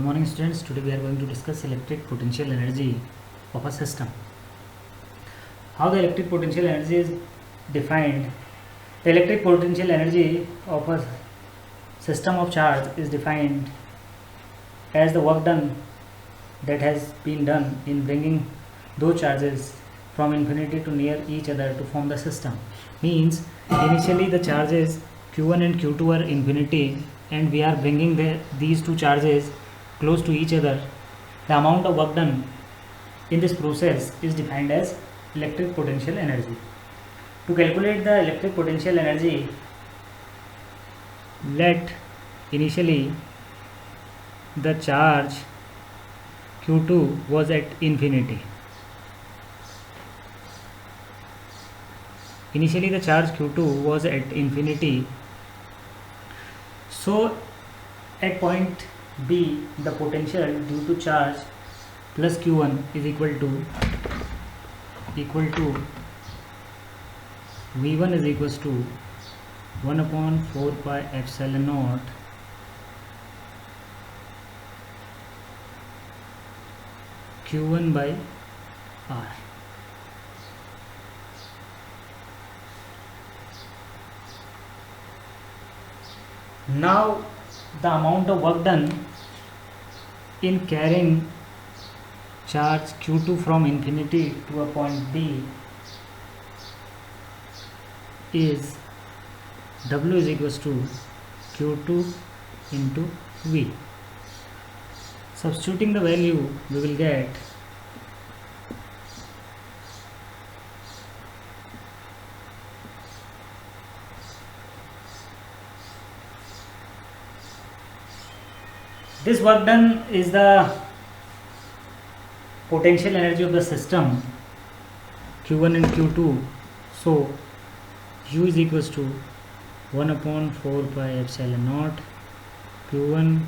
morning students. Today we are going to discuss electric potential energy of a system. How the electric potential energy is defined. The electric potential energy of a system of charge is defined as the work done that has been done in bringing those charges from infinity to near each other to form the system. Means initially the charges q1 and q2 are infinity and we are bringing these two charges close to each other. The amount of work done in this process is defined as electric potential energy. To calculate the electric potential energy, let initially the charge q2 was at infinity. Initially the charge q2 was at infinity. So at point B, the potential due to charge plus q1 is equal to V1 is equals to 1 upon 4 pi epsilon naught q1 by r. Now the amount of work done in carrying charge q2 from infinity to a point B is W is equals to q2 into V. Substituting the value, we will get this work done is the potential energy of the system q1 and q2. So U is equals to 1 upon 4 pi epsilon naught q1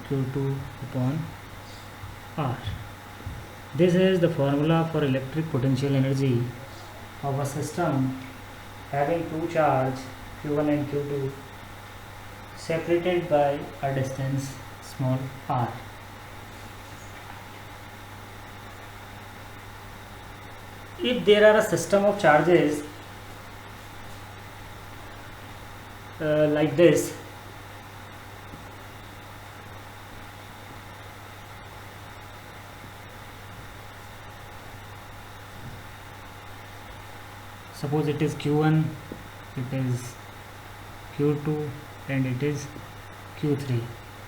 q2 upon r. This is the formula for electric potential energy of a system having two charge q1 and q2 separated by a distance small r. If there are a system of charges like this, suppose it is q1, it is q2 and it is q3,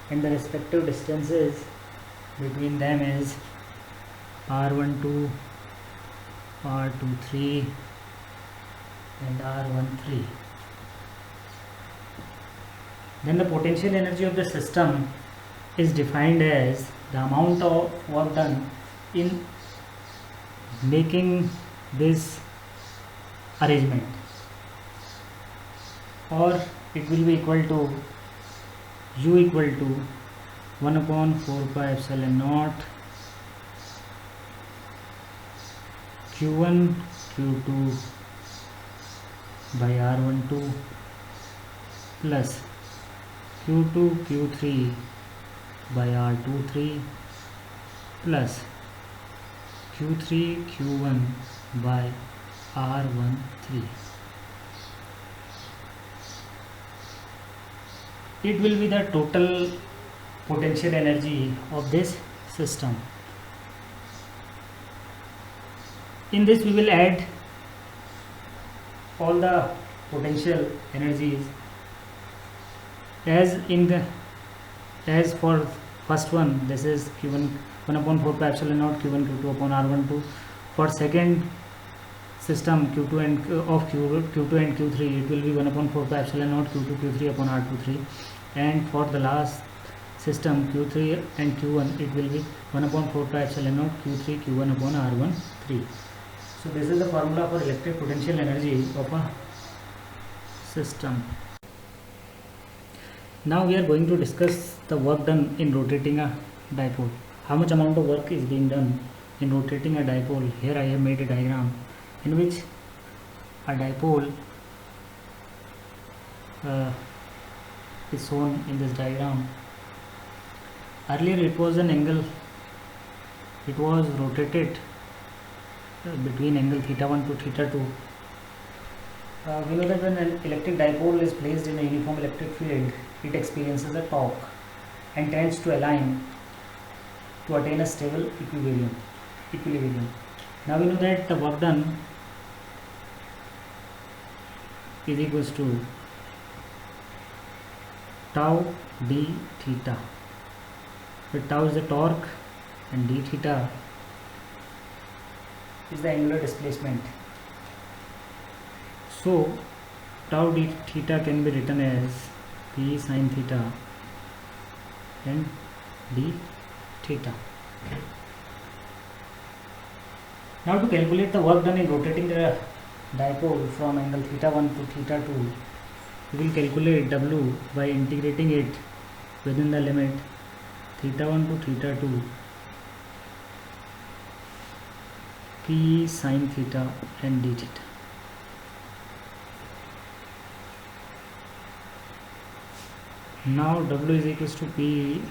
and the respective distances between them is r12, r23 and r13. Then the potential energy of the system is defined as the amount of work done in making this arrangement, or it will be equal to U equal to 1 upon 4 pi epsilon naught q1 q2 by r12 plus q2 q3 by r23 plus q3 q1 by r13. It will be the total potential energy of this system. In this we will add all the potential energies as for first one. This is q1 1 upon 4 pi epsilon naught q1 q2 upon r12. For second system q2 and q2 and q3, it will be 1 upon 4 pi epsilon naught q2 q3 upon r23, and for the last system q3 and q1, it will be 1 upon 4 pi epsilon naught q3 q1 upon r13. So this is the formula for electric potential energy of a system. Now we are going to discuss the work done in rotating a dipole. How much amount of work is being done in rotating a dipole? Here I have made a diagram in which a dipole is shown in this diagram. earlier it was an angle, it was rotated between angle theta 1 to theta 2. We know that when an electric dipole is placed in a uniform electric field, it experiences a torque and tends to align to attain a stable equilibrium. Now we know that the work done is equals to tau d theta, where tau is the torque and d theta is the angular displacement. So tau d theta can be written as p sin theta and d theta. Now to calculate the work done in rotating the dipole from angle theta 1 to theta 2, we will calculate W by integrating it within the limit theta 1 to theta 2 p sin theta and d theta. Now W is equals to P,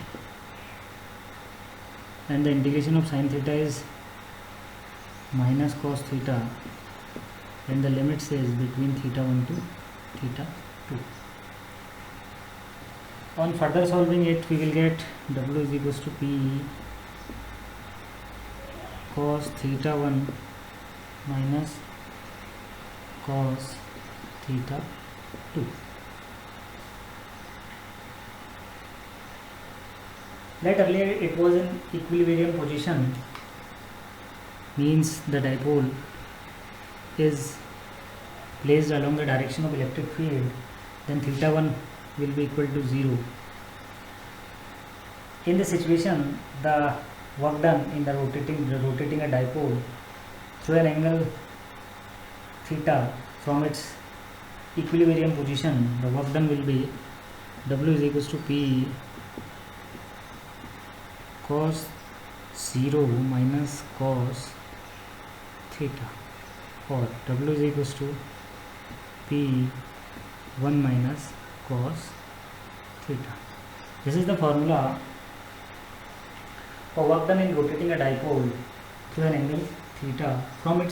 and the integration of sin theta is minus cos theta, and the limit says between theta 1 to theta 2. On further solving it, we will get W is equals to P cos theta 1 minus cos theta 2. That earlier it was in equilibrium position, means the dipole is placed along the direction of electric field, then theta 1 will be equal to 0. In this situation, the work done in the rotating a dipole through an angle theta from its equilibrium position, the work done will be W is equals to P cos 0 minus cos theta, or W is equals to P 1 minus cos theta. This is the formula for work done in rotating a dipole through an angle theta from its